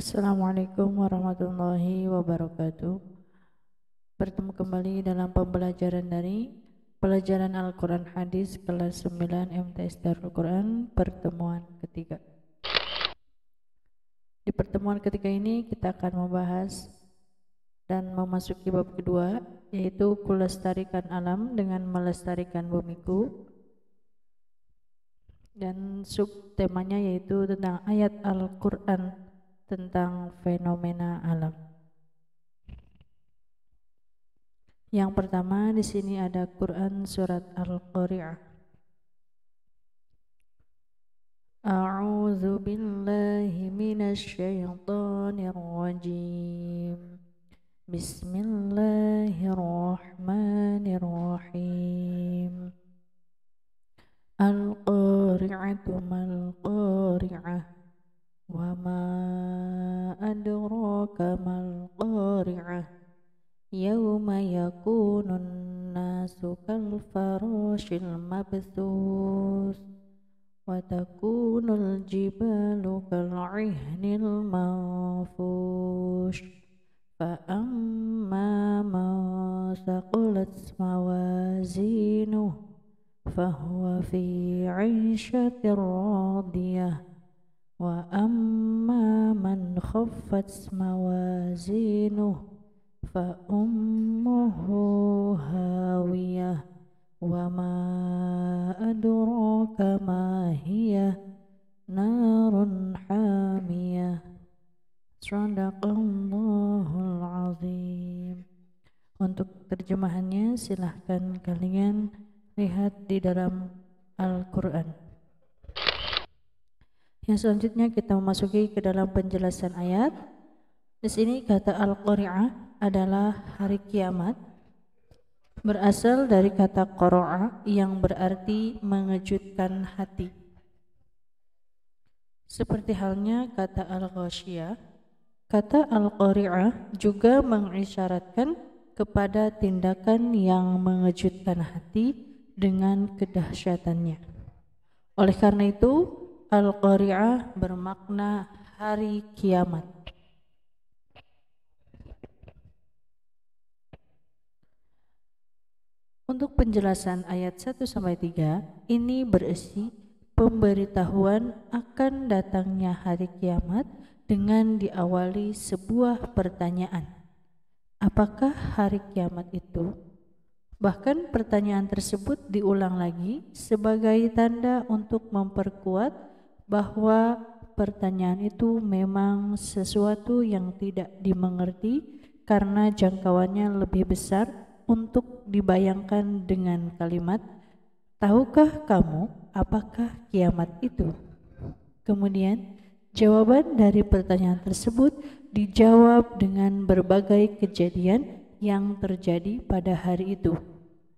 Assalamualaikum warahmatullahi wabarakatuh. Bertemu kembali dalam pembelajaran dari pelajaran Al-Quran Hadis kelas 9 MTS Darul Quran pertemuan ketiga. Di pertemuan ketiga ini kita akan membahas dan memasuki bab kedua, yaitu kulestarikan alam dengan melestarikan bumiku, dan subtemanya yaitu tentang ayat Al-Quran tentang fenomena alam. Yang pertama di sini ada Quran surat Al-Qari'ah. A'udzu billahi minasy syaithanir rajim. Bismillahirrahmanirrahim. Al-Qari'atu mal-Qari'ah. Wa ma adraka mal-Qari'ah. Yawma yakunun nasu kalfarashil mabthus wa takunul jibalu kal'ihnil manfush fa amma man thaqulat mawazinuh fahuwa fi 'ishatir radiyah wa amma man khaffat mawazinuh fa ummuhu hawiyah wa ma adraka ma hiya narun hamiyah. Shadaqallahul azim. Untuk terjemahannya silahkan kalian lihat di dalam Al-Quran. Yang selanjutnya kita memasuki ke dalam penjelasan ayat. Di sini kata Al-Qari'ah adalah hari kiamat, berasal dari kata qara'a yang berarti mengejutkan hati. Seperti halnya kata Al-Ghasyiyah, kata Al-Qari'ah juga mengisyaratkan kepada tindakan yang mengejutkan hati dengan kedahsyatannya. Oleh karena itu, Al-Qari'ah bermakna hari kiamat. Untuk penjelasan ayat 1-3, ini berisi pemberitahuan akan datangnya hari kiamat dengan diawali sebuah pertanyaan. Apakah hari kiamat itu? Bahkan pertanyaan tersebut diulang lagi sebagai tanda untuk memperkuat bahwa pertanyaan itu memang sesuatu yang tidak dimengerti karena jangkauannya lebih besar untuk dibayangkan dengan kalimat, tahukah kamu apakah kiamat itu? Kemudian jawaban dari pertanyaan tersebut dijawab dengan berbagai kejadian yang terjadi pada hari itu,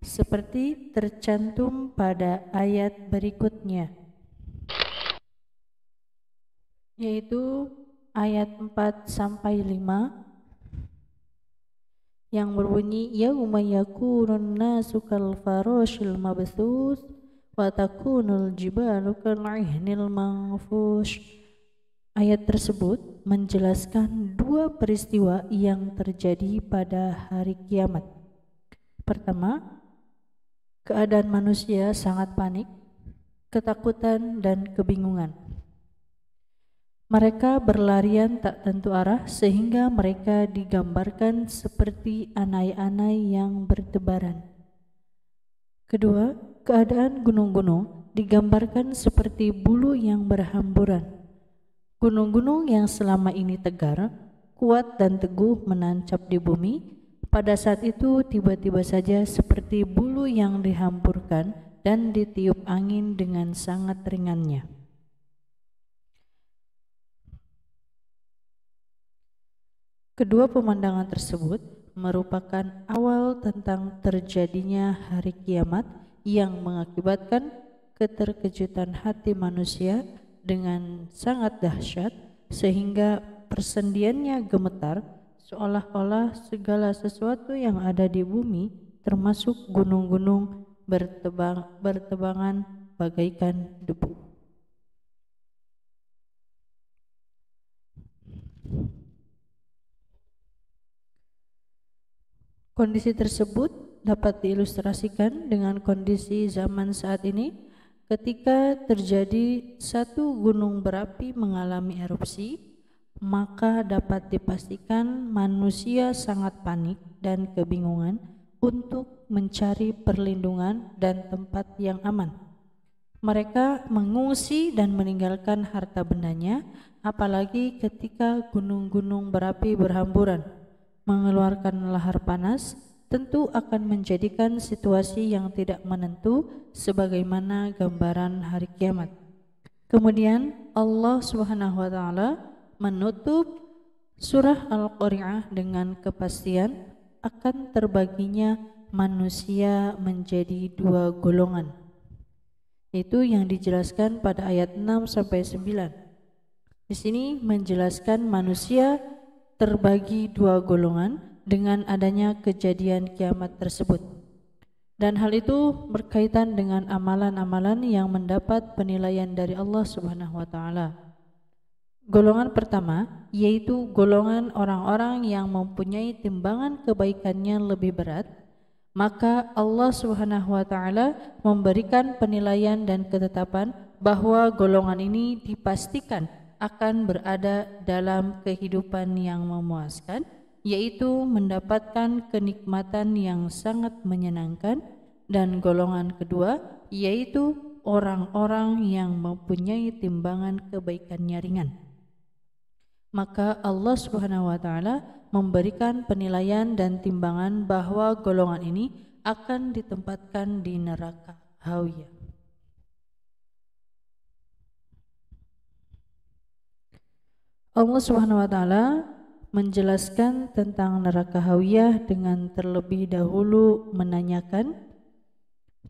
seperti tercantum pada ayat berikutnya, yaitu ayat 4-5 yang berbunyi yauma yakunun nasu kalfarashil mabthus wa takunul jibalu kal'ihnil manfush. Ayat tersebut menjelaskan dua peristiwa yang terjadi pada hari kiamat. Pertama, keadaan manusia sangat panik, ketakutan dan kebingungan. Mereka berlarian tak tentu arah sehingga mereka digambarkan seperti anai-anai yang bertebaran. Kedua, keadaan gunung-gunung digambarkan seperti bulu yang berhamburan. Gunung-gunung yang selama ini tegar, kuat dan teguh menancap di bumi, pada saat itu tiba-tiba saja seperti bulu yang dihamburkan dan ditiup angin dengan sangat ringannya. Kedua pemandangan tersebut merupakan awal tentang terjadinya hari kiamat yang mengakibatkan keterkejutan hati manusia dengan sangat dahsyat sehingga persendiannya gemetar seolah-olah segala sesuatu yang ada di bumi termasuk gunung-gunung bertebangan bagaikan debu. Kondisi tersebut dapat diilustrasikan dengan kondisi zaman saat ini ketika terjadi satu gunung berapi mengalami erupsi, maka dapat dipastikan manusia sangat panik dan kebingungan untuk mencari perlindungan dan tempat yang aman. Mereka mengungsi dan meninggalkan harta bendanya, apalagi ketika gunung-gunung berapi berhamburan, mengeluarkan lahar panas, tentu akan menjadikan situasi yang tidak menentu sebagaimana gambaran hari kiamat. Kemudian Allah Subhanahu wa taala menutup surah Al-Qari'ah dengan kepastian akan terbaginya manusia menjadi dua golongan. Itu yang dijelaskan pada ayat 6 sampai 9. Di sini menjelaskan manusia terbagi dua golongan dengan adanya kejadian kiamat tersebut. Dan hal itu berkaitan dengan amalan-amalan yang mendapat penilaian dari Allah Subhanahu wa taala. Golongan pertama yaitu golongan orang-orang yang mempunyai timbangan kebaikannya lebih berat, maka Allah Subhanahu wa taala memberikan penilaian dan ketetapan bahwa golongan ini dipastikan akan berada dalam kehidupan yang memuaskan, yaitu mendapatkan kenikmatan yang sangat menyenangkan. Dan golongan kedua yaitu orang-orang yang mempunyai timbangan kebaikannya ringan, maka Allah Subhanahu wa taala memberikan penilaian dan timbangan bahwa golongan ini akan ditempatkan di neraka Hawiyah. Allah Subhanahu wa taala menjelaskan tentang neraka Hawiyah dengan terlebih dahulu menanyakan,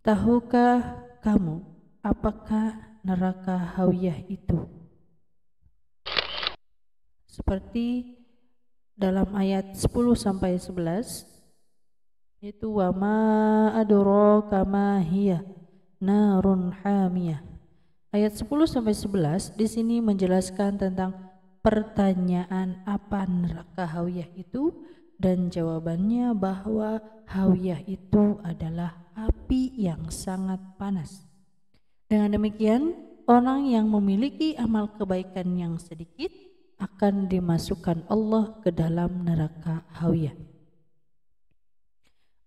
tahukah kamu apakah neraka Hawiyah itu? Seperti dalam ayat 10 sampai 11, itu wa ma adraka ma hiya narun hamiyah. Ayat 10 sampai 11 di sini menjelaskan tentang pertanyaan apa neraka Hawiyah itu, dan jawabannya bahwa Hawiyah itu adalah api yang sangat panas. Dengan demikian, orang yang memiliki amal kebaikan yang sedikit akan dimasukkan Allah ke dalam neraka Hawiyah.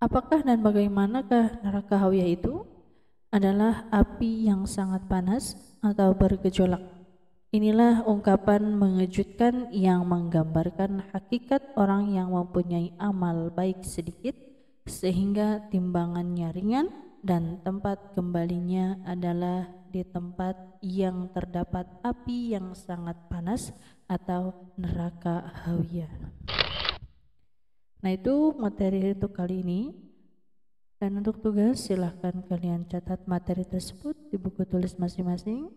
Apakah dan bagaimanakah neraka Hawiyah itu? Adalah api yang sangat panas atau bergejolak. Inilah ungkapan mengejutkan yang menggambarkan hakikat orang yang mempunyai amal baik sedikit sehingga timbangannya ringan dan tempat kembalinya adalah di tempat yang terdapat api yang sangat panas atau neraka Hawiyah. Nah, itu materi untuk kali ini. Dan untuk tugas silahkan kalian catat materi tersebut di buku tulis masing-masing.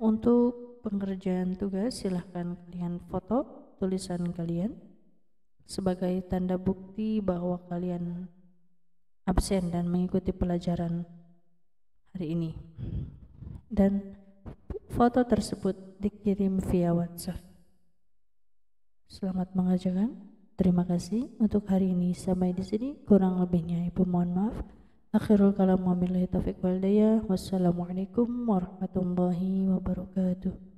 Untuk pengerjaan tugas silahkan kalian foto tulisan kalian sebagai tanda bukti bahwa kalian absen dan mengikuti pelajaran hari ini. Dan foto tersebut dikirim via WhatsApp. Selamat mengerjakan. Terima kasih untuk hari ini. Sampai di sini, kurang lebihnya Ibu mohon maaf. Akhirul kalam wabillahi taufiq wal hidayah. Wassalamualaikum warahmatullahi wabarakatuh.